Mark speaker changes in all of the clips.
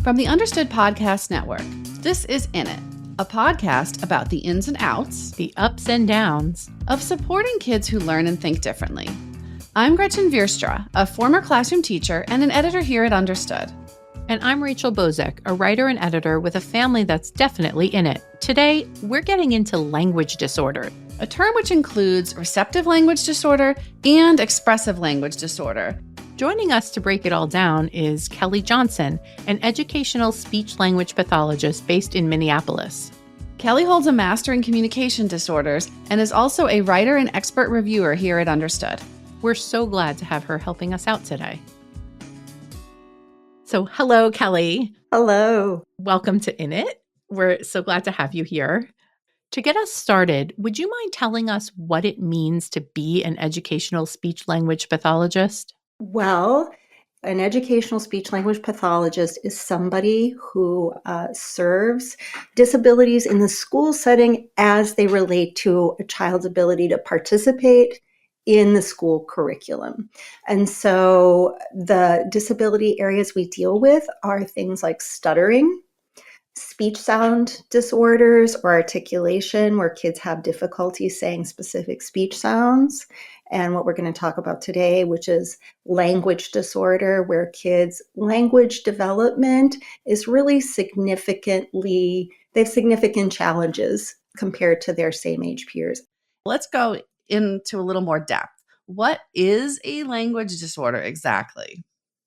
Speaker 1: From the Understood Podcast Network, this is In It, a podcast about the ins and outs,
Speaker 2: the ups and downs,
Speaker 1: of supporting kids who learn and think differently. I'm Gretchen Vierstra, a former classroom teacher and an editor here at Understood.
Speaker 2: And I'm Rachel Bozek, a writer and editor with a family that's definitely in it. Today, we're getting into language disorder,
Speaker 1: a term which includes receptive language disorder and expressive language disorder.
Speaker 2: Joining us to break it all down is Kelli Johnson, an educational speech-language pathologist based in Minneapolis.
Speaker 1: Kelli holds a master in communication disorders and is also a writer and expert reviewer here at Understood.
Speaker 2: We're so glad to have her helping us out today. So, hello, Kelli.
Speaker 3: Hello.
Speaker 2: Welcome to In It. We're so glad to have you here. To get us started, would you mind telling us what it means to be an educational speech-language pathologist?
Speaker 3: Well, an educational speech-language pathologist is somebody who serves disabilities in the school setting as they relate to a child's ability to participate in the school curriculum. And so the disability areas we deal with are things like stuttering, speech sound disorders or articulation, where kids have difficulty saying specific speech sounds, and what we're going to talk about today, which is language disorder, where kids' language development is really they have significant challenges compared to their same age peers.
Speaker 1: Let's go into a little more depth. What is a language disorder exactly?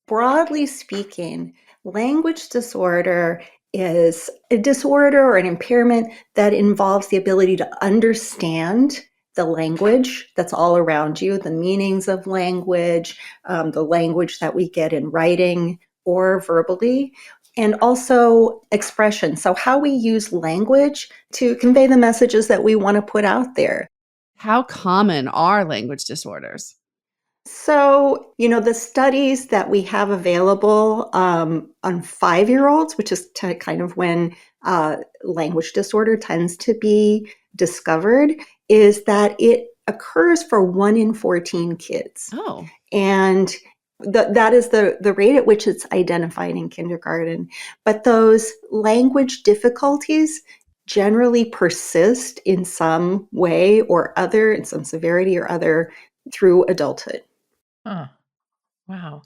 Speaker 3: Broadly speaking, language disorder is a disorder or an impairment that involves the ability to understand the language that's all around you, the meanings of language, the language that we get in writing or verbally, and also expression. So how we use language to convey the messages that we want to put out there.
Speaker 1: How common are language disorders?
Speaker 3: So, the studies that we have available on 5-year-olds, which is kind of when language disorder tends to be discovered, is that it occurs for 1 in 14 kids.
Speaker 1: Oh.
Speaker 3: And that is the rate at which it's identified in kindergarten. But those language difficulties generally persist in some way or other, in some severity or other, through adulthood.
Speaker 2: Huh. Wow.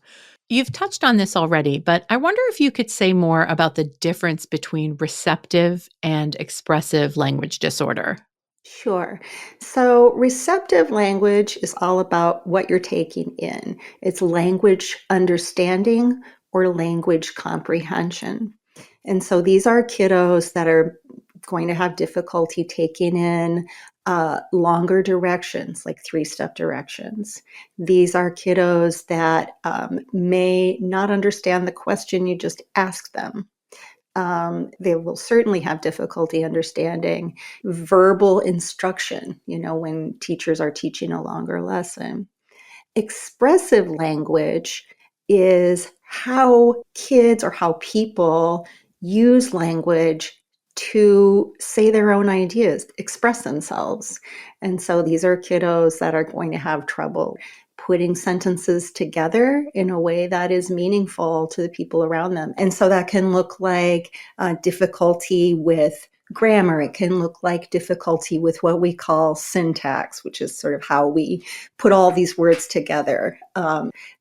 Speaker 2: You've touched on this already, but I wonder if you could say more about the difference between receptive and expressive language disorder.
Speaker 3: Sure. So receptive language is all about what you're taking in. It's language understanding or language comprehension. And so these are kiddos that are going to have difficulty taking in longer directions, like 3-step directions. These are kiddos that may not understand the question you just asked them. They will certainly have difficulty understanding verbal instruction, when teachers are teaching a longer lesson. Expressive language is how kids or how people use language to say their own ideas, express themselves. And so these are kiddos that are going to have trouble putting sentences together in a way that is meaningful to the people around them. And so that can look like difficulty with grammar. It can look like difficulty with what we call syntax, which is sort of how we put all these words together,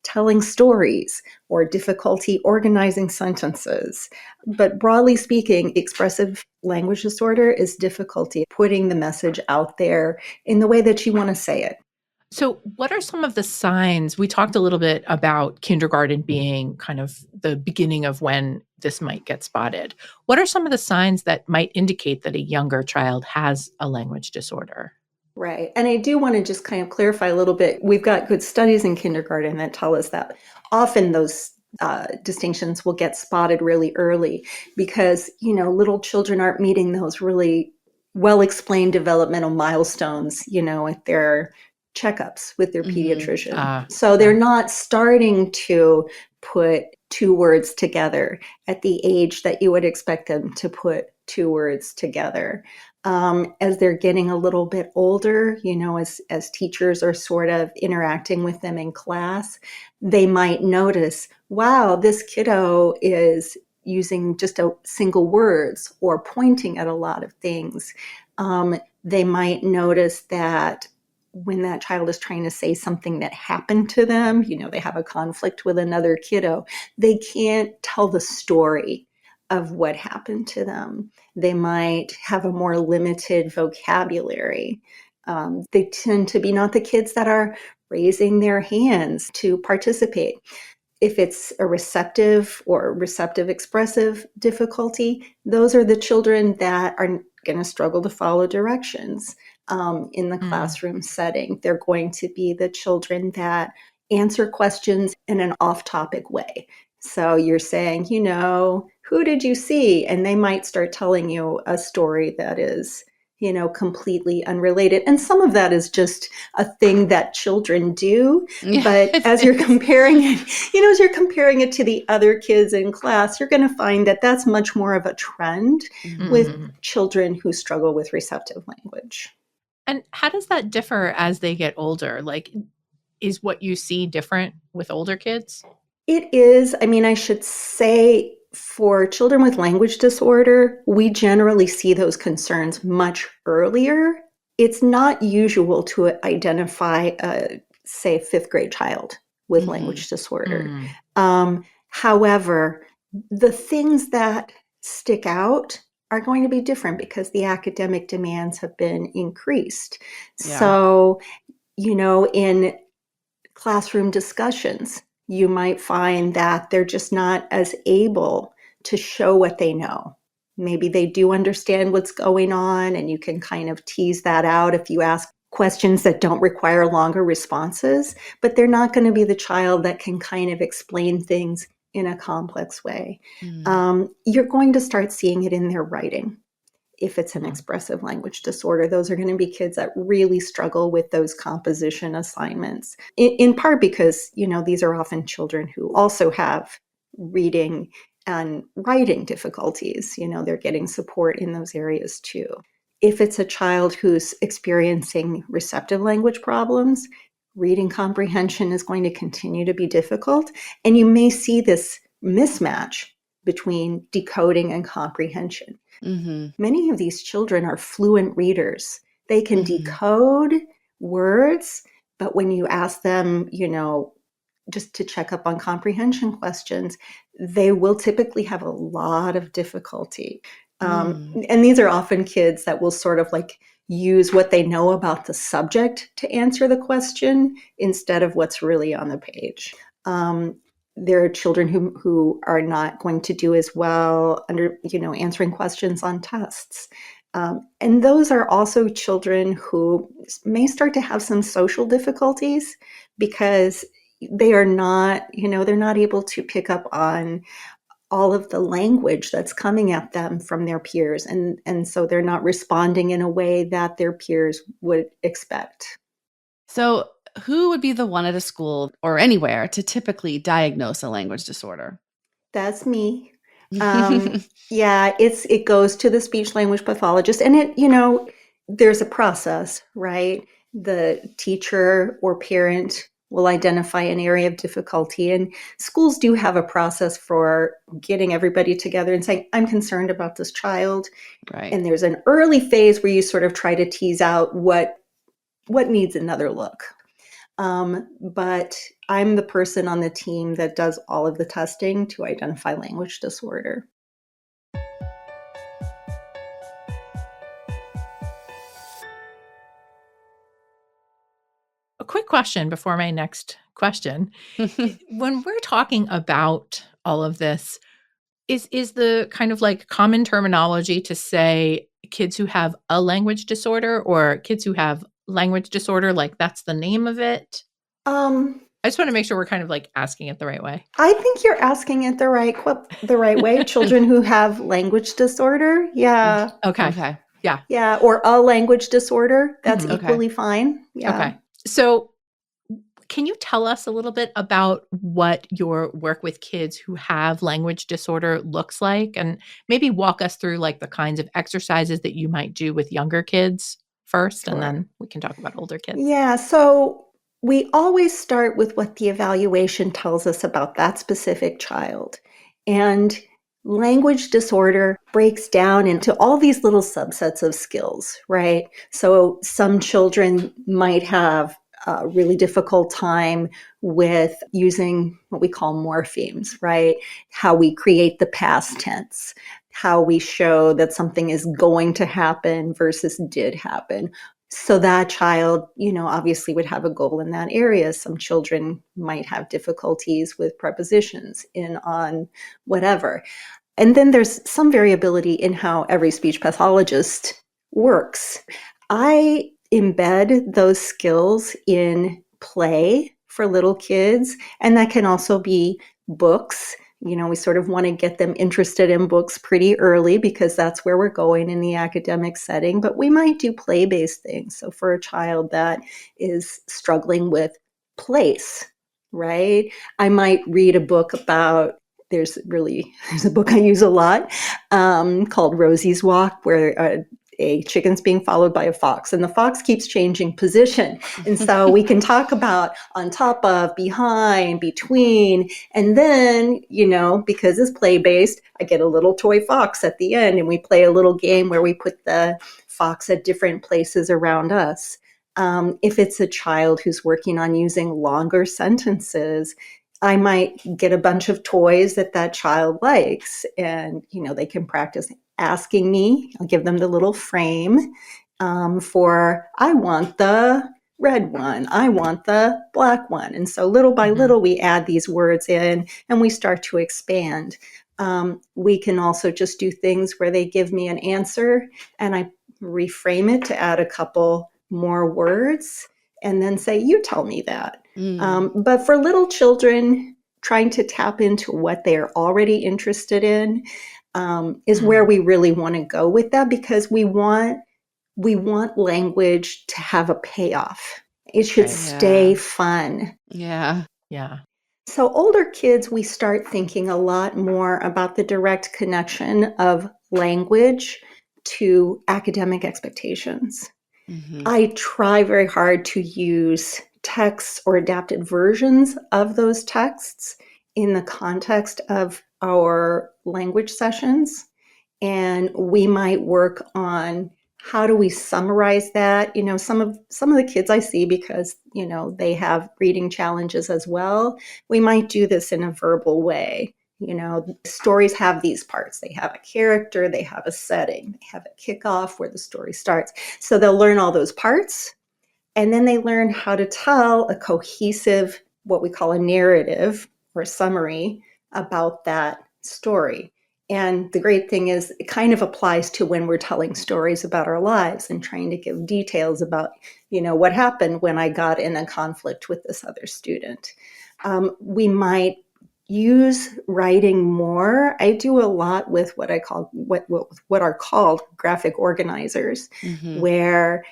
Speaker 3: telling stories, or difficulty organizing sentences. But broadly speaking, expressive language disorder is difficulty putting the message out there in the way that you want to say it.
Speaker 2: So what are some of the signs? We talked a little bit about kindergarten being kind of the beginning of when this might get spotted. What are some of the signs that might indicate that a younger child has a language disorder?
Speaker 3: Right. And I do want to just kind of clarify a little bit. We've got good studies in kindergarten that tell us that often those distinctions will get spotted really early because, little children aren't meeting those really well-explained developmental milestones, at their checkups with their pediatrician. So they're not starting to put 2 words together at the age that you would expect them to put 2 words together. As they're getting a little bit older, as teachers are sort of interacting with them in class, they might notice, wow, this kiddo is using just a single words or pointing at a lot of things. They might notice that when that child is trying to say something that happened to them, they have a conflict with another kiddo, they can't tell the story of what happened to them. They might have a more limited vocabulary. They tend to be not the kids that are raising their hands to participate. If it's a receptive or receptive expressive difficulty, those are the children that are going to struggle to follow directions in the classroom setting. They're going to be the children that answer questions in an off-topic way. So you're saying, who did you see? And they might start telling you a story that is, completely unrelated. And some of that is just a thing that children do.
Speaker 1: Yeah,
Speaker 3: but as you're comparing it, to the other kids in class, you're going to find that that's much more of a trend with children who struggle with receptive language.
Speaker 2: And how does that differ as they get older? Like, is what you see different with older kids?
Speaker 3: It is. I should say, for children with language disorder, we generally see those concerns much earlier. It's not usual to identify a, say, 5th grade child with language disorder. However, the things that stick out are going to be different because the academic demands have been increased.
Speaker 1: Yeah.
Speaker 3: So, in classroom discussions, you might find that they're just not as able to show what they know. Maybe they do understand what's going on, and you can kind of tease that out if you ask questions that don't require longer responses, but they're not going to be the child that can kind of explain things in a complex way. You're going to start seeing it in their writing. If it's an expressive language disorder, those are going to be kids that really struggle with those composition assignments, in part because, these are often children who also have reading and writing difficulties. They're getting support in those areas too. If it's a child who's experiencing receptive language problems, reading comprehension is going to continue to be difficult. And you may see this mismatch between decoding and comprehension. Many of these children are fluent readers. They can decode words, but when you ask them, just to check up on comprehension questions, they will typically have a lot of difficulty. And these are often kids that will sort of like use what they know about the subject to answer the question instead of what's really on the page. There are children who are not going to do as well under, answering questions on tests. And those are also children who may start to have some social difficulties because they are not, they're not able to pick up on all of the language that's coming at them from their peers. And so they're not responding in a way that their peers would expect.
Speaker 1: So who would be the one at a school or anywhere to typically diagnose a language disorder?
Speaker 3: That's me. Yeah, it goes to the speech language pathologist, and there's a process, right? The teacher or parent will identify an area of difficulty, and schools do have a process for getting everybody together and saying, I'm concerned about this child.
Speaker 1: Right.
Speaker 3: And there's an early phase where you sort of try to tease out what needs another look. But I'm the person on the team that does all of the testing to identify language disorder.
Speaker 2: A quick question before my next question. When we're talking about all of this, is the kind of like common terminology to say kids who have a language disorder or kids who have language disorder, like that's the name of it? I just want to make sure we're kind of like asking it the right way.
Speaker 3: I think you're asking it the right way. Children who have language disorder. Yeah.
Speaker 2: Okay. Yeah.
Speaker 3: Yeah. Or a language disorder. That's equally fine. Yeah.
Speaker 2: Okay. So can you tell us a little bit about what your work with kids who have language disorder looks like, and maybe walk us through like the kinds of exercises that you might do with younger kids first, and then we can talk about older kids.
Speaker 3: Yeah. So we always start with what the evaluation tells us about that specific child. And Language disorder breaks down into all these little subsets of skills, right? So some children might have a really difficult time with using what we call morphemes, right? How we create the past tense, how we show that something is going to happen versus did happen. So that child, obviously would have a goal in that area. Some children might have difficulties with prepositions, in, on, whatever. And then there's some variability in how every speech pathologist works. I embed those skills in play for little kids, and that can also be books. We sort of want to get them interested in books pretty early because that's where we're going in the academic setting, but we might do play-based things. So for a child that is struggling with place, right? I might read a book about there's a book I use a lot called Rosie's Walk, where a chicken's being followed by a fox, and the fox keeps changing position. And so we can talk about on top of, behind, between, and then, because it's play-based, I get a little toy fox at the end, and we play a little game where we put the fox at different places around us. If it's a child who's working on using longer sentences, I might get a bunch of toys that child likes, and they can practice asking me. I'll give them the little frame for, I want the red one, I want the black one. And so little by little, we add these words in and we start to expand. We can also just do things where they give me an answer and I reframe it to add a couple more words and then say, you tell me that. But for little children, trying to tap into what they are already interested in is where we really want to go with that, because we want language to have a payoff. It should stay fun.
Speaker 1: Yeah.
Speaker 2: Yeah.
Speaker 3: So older kids, we start thinking a lot more about the direct connection of language to academic expectations. I try very hard to use texts or adapted versions of those texts in the context of our language sessions. And we might work on how do we summarize that. Some of the kids I see, because, they have reading challenges as well, we might do this in a verbal way. Stories have these parts. They have a character, they have a setting, they have a kickoff where the story starts. So they'll learn all those parts, and then they learn how to tell a cohesive, what we call a narrative or summary about that story. And the great thing is it kind of applies to when we're telling stories about our lives and trying to give details about, what happened when I got in a conflict with this other student. We might use writing more. I do a lot with what I call what are called graphic organizers, where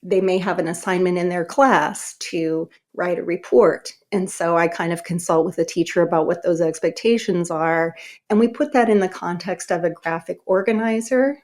Speaker 3: they may have an assignment in their class to write a report, and so I kind of consult with the teacher about what those expectations are, and we put that in the context of a graphic organizer.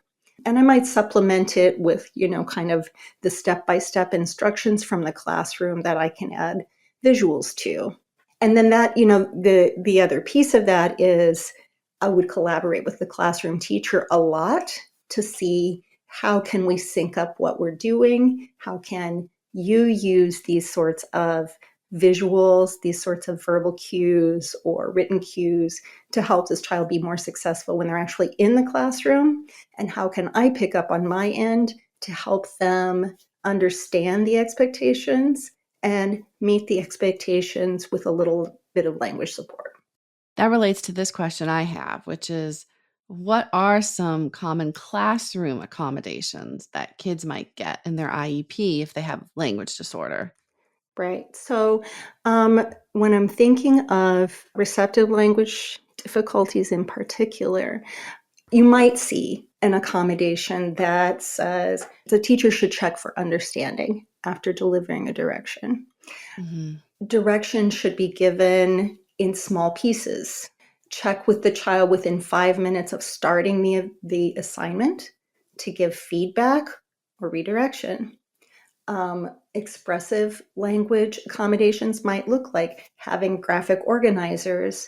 Speaker 3: And I might supplement it with kind of the step-by-step instructions from the classroom that I can add visuals to. And then that, the other piece of that is I would collaborate with the classroom teacher a lot to see how can we sync up what we're doing? How can you use these sorts of visuals, these sorts of verbal cues or written cues to help this child be more successful when they're actually in the classroom? And how can I pick up on my end to help them understand the expectations and meet the expectations with a little bit of language support?
Speaker 1: That relates to this question I have, which is, what are some common classroom accommodations that kids might get in their IEP if they have language disorder?
Speaker 3: Right. So when I'm thinking of receptive language difficulties in particular, you might see an accommodation that says the teacher should check for understanding after delivering a direction. Direction should be given in small pieces. Check with the child within 5 minutes of starting the assignment to give feedback or redirection. Expressive language accommodations might look like having graphic organizers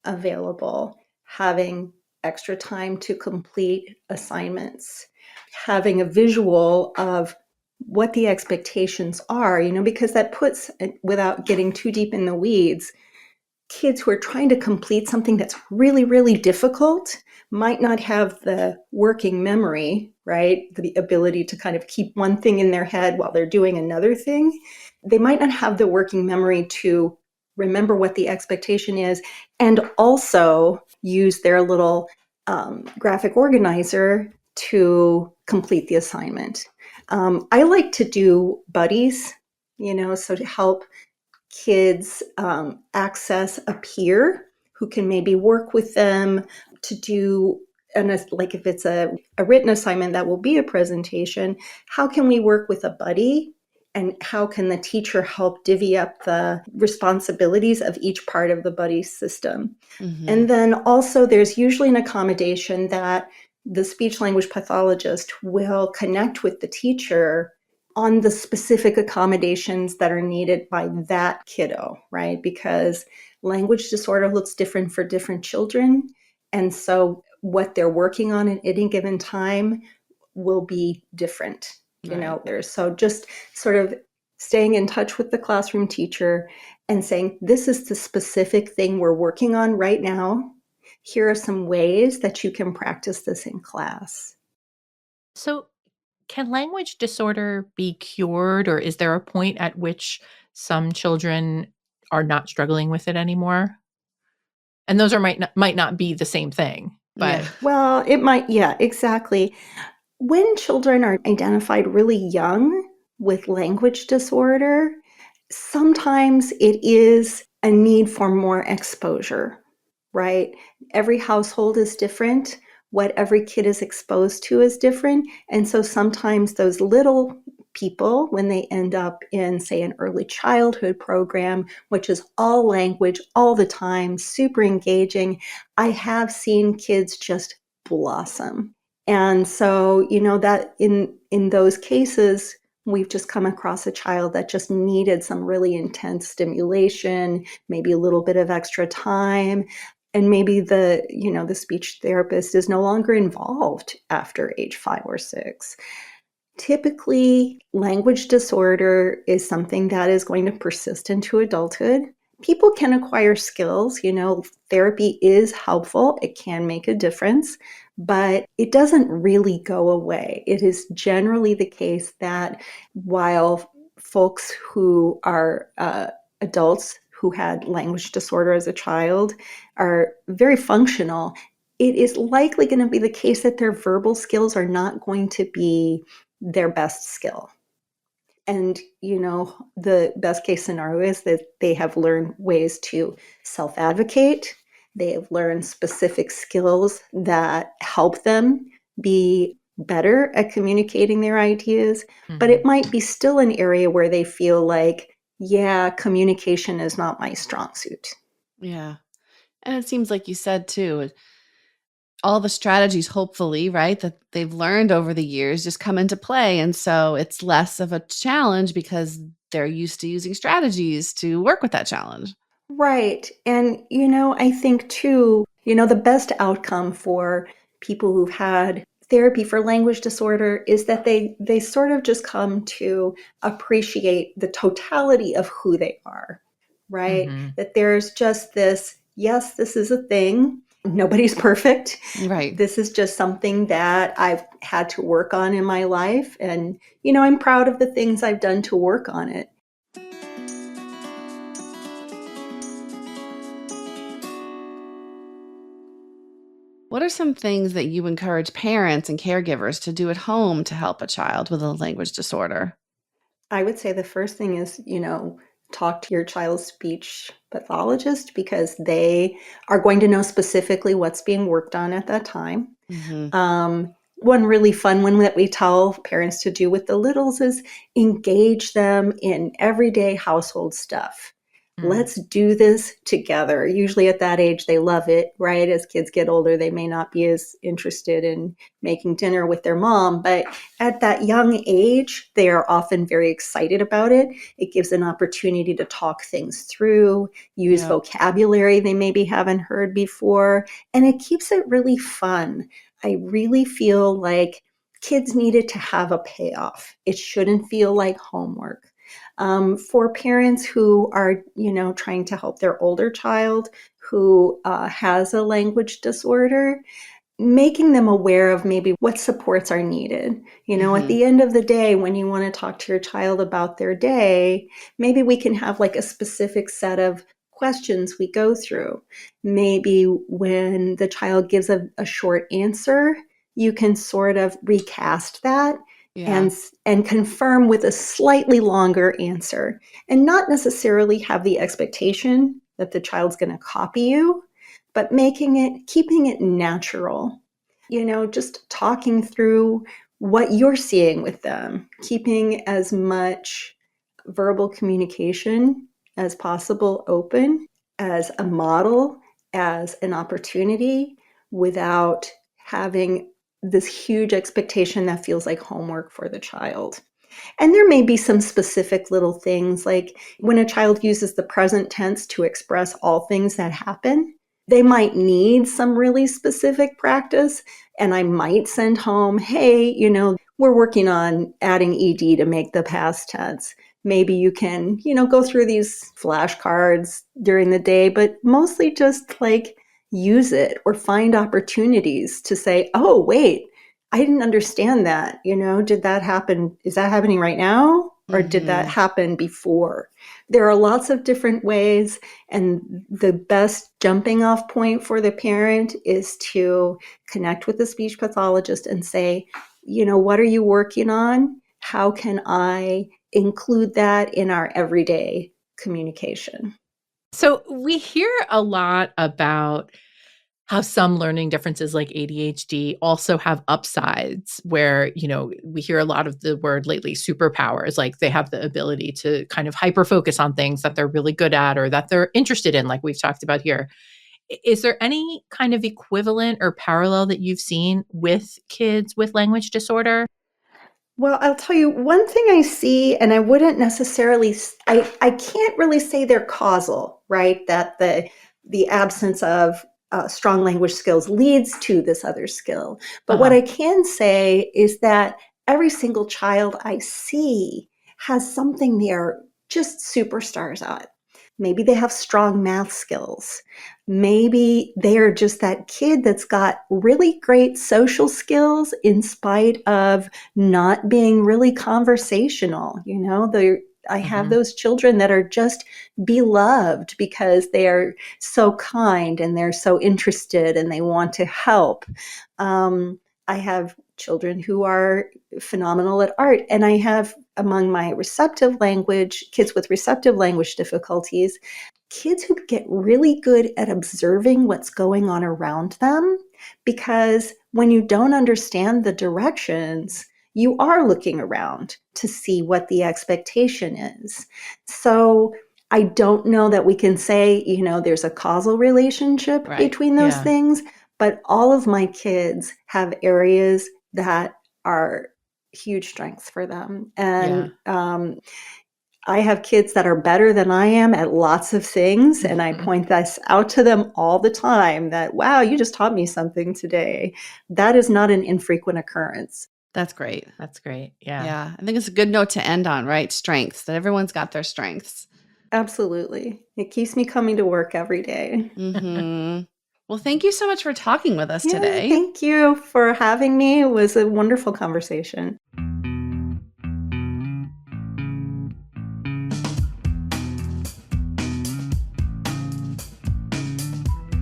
Speaker 3: available, having extra time to complete assignments, having a visual of what the expectations are, because that puts, without getting too deep in the weeds, kids who are trying to complete something that's really, really difficult might not have the working memory, right? The ability to kind of keep one thing in their head while they're doing another thing. They might not have the working memory to remember what the expectation is and also use their little graphic organizer to complete the assignment. I like to do buddies, so to help kids access a peer who can maybe work with them to do, and like if it's a written assignment that will be a presentation, how can we work with a buddy? And how can the teacher help divvy up the responsibilities of each part of the buddy system?
Speaker 1: Mm-hmm.
Speaker 3: And then also there's usually an accommodation that the speech language pathologist will connect with the teacher on the specific accommodations that are needed by that kiddo, right? Because language disorder looks different for different children. And so what they're working on at any given time will be different,
Speaker 1: Right.
Speaker 3: So just sort of staying in touch with the classroom teacher and saying, this is the specific thing we're working on right now. Here are some ways that you can practice this in class.
Speaker 2: So, can language disorder be cured, or is there a point at which some children are not struggling with it anymore? And those might not be the same thing,
Speaker 1: Yeah.
Speaker 2: but
Speaker 3: Well, it might, yeah, exactly. When children are identified really young with language disorder, sometimes it is a need for more exposure, right? Every household is different. What every kid is exposed to is different. And so sometimes those little people, when they end up in, say, an early childhood program, which is all language all the time, super engaging, I have seen kids just blossom. And so, that in those cases, we've just come across a child that just needed some really intense stimulation, maybe a little bit of extra time, and maybe the speech therapist is no longer involved after age 5 or 6. Typically, language disorder is something that is going to persist into adulthood. People can acquire skills, therapy is helpful, it can make a difference, but it doesn't really go away. It is generally the case that while folks who are adults who had language disorder as a child are very functional, it is likely going to be the case that their verbal skills are not going to be their best skill. And, the best case scenario is that they have learned ways to self-advocate. They have learned specific skills that help them be better at communicating their ideas. But
Speaker 2: Mhm.
Speaker 3: it might be still an area where they feel like, yeah, communication is not my strong suit.
Speaker 1: Yeah. And it seems like you said too, all the strategies, hopefully, right, that they've learned over the years just come into play. And so it's less of a challenge because they're used to using strategies to work with that challenge.
Speaker 3: Right. And, I think too, the best outcome for people who've had therapy for language disorder is that they sort of just come to appreciate the totality of who they are, right?
Speaker 2: Mhm.
Speaker 3: That there's just this, yes, this is a thing. Nobody's perfect.
Speaker 1: Right.
Speaker 3: This is just something that I've had to work on in my life. And, I'm proud of the things I've done to work on it.
Speaker 1: What are some things that you encourage parents and caregivers to do at home to help a child with a language disorder?
Speaker 3: I would say the first thing is, talk to your child's speech pathologist because they are going to know specifically what's being worked on at that time.
Speaker 1: Hmm.
Speaker 3: One really fun one that we tell parents to do with the littles is engage them in everyday household stuff. Let's do this together. Usually at that age, they love it, right? As kids get older, they may not be as interested in making dinner with their mom, but at that young age, they are often very excited about it. It gives an opportunity to talk things through, use
Speaker 1: Yeah.
Speaker 3: vocabulary they maybe haven't heard before, and it keeps it really fun. I really feel like kids needed to have a payoff. It shouldn't feel like homework. For parents who are, trying to help their older child who has a language disorder, making them aware of maybe what supports are needed. At the end of the day, when you want to talk to your child about their day, maybe we can have like a specific set of questions we go through. Maybe when the child gives a short answer, you can sort of recast that
Speaker 1: Yeah.
Speaker 3: and confirm with a slightly longer answer, and not necessarily have the expectation that the child's going to copy you, but keeping it natural, just talking through what you're seeing with them, keeping as much verbal communication as possible open as a model, as an opportunity, without having this huge expectation that feels like homework for the child. And there may be some specific little things, like when a child uses the present tense to express all things that happen, they might need some really specific practice. And I might send home, hey, we're working on adding ED to make the past tense. Maybe you can, go through these flashcards during the day, but mostly just like use it or find opportunities to say, oh, wait, I didn't understand that. Did that happen? Is that happening right now? Or did that happen before? There are lots of different ways. And the best jumping off point for the parent is to connect with the speech pathologist and say, what are you working on? How can I include that in our everyday communication?
Speaker 2: So we hear a lot about how some learning differences like ADHD also have upsides where, we hear a lot of the word lately, superpowers, like they have the ability to kind of hyper focus on things that they're really good at or that they're interested in, like we've talked about here. Is there any kind of equivalent or parallel that you've seen with kids with language disorder?
Speaker 3: Well, I'll tell you one thing I see, and I wouldn't necessarily, I can't really say they're causal, right? That the absence of strong language skills leads to this other skill. But what I can say is that every single child I see has something they're just superstars at. Maybe they have strong math skills. Maybe they're just that kid that's got really great social skills in spite of not being really conversational. I have those children that are just beloved because they are so kind and they're so interested and they want to help. I have children who are phenomenal at art, and I have among my kids with receptive language difficulties, kids who get really good at observing what's going on around them, because when you don't understand the directions, you are looking around to see what the expectation is. So I don't know that we can say, there's a causal relationship between those things, but all of my kids have areas that are huge strengths for them. And I have kids that are better than I am at lots of things. And I point this out to them all the time that, wow, you just taught me something today. That is not an infrequent occurrence.
Speaker 1: That's great.
Speaker 2: That's great. Yeah.
Speaker 1: Yeah. I think it's a good note to end on, right? Strengths, that everyone's got their strengths.
Speaker 3: Absolutely. It keeps me coming to work every day.
Speaker 1: Well, thank you so much for talking with us today.
Speaker 3: Thank you for having me. It was a wonderful conversation.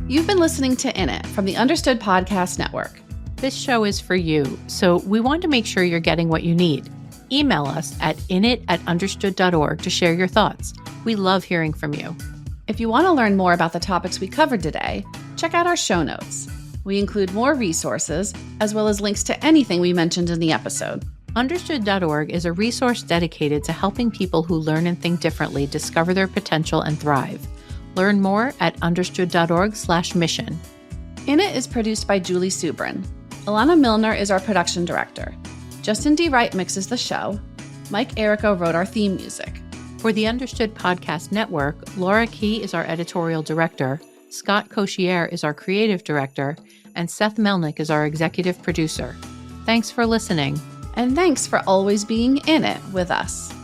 Speaker 1: You've been listening to In It from the Understood Podcast Network.
Speaker 2: This show is for you, so we want to make sure you're getting what you need. Email us at init@understood.org to share your thoughts. We love hearing from you.
Speaker 1: If you want to learn more about the topics we covered today, check out our show notes. We include more resources, as well as links to anything we mentioned in the episode,
Speaker 2: Understood.org is a resource dedicated to helping people who learn and think differently discover their potential and thrive. Learn more at understood.org/mission.
Speaker 1: In It is produced by Julie Subrin. Alana Milner is our production director. Justin D. Wright mixes the show. Mike Errico wrote our theme music.
Speaker 2: For the Understood Podcast Network, Laura Key is our editorial director, Scott Cochier is our creative director, and Seth Melnick is our executive producer. Thanks for listening.
Speaker 1: And thanks for always being in it with us.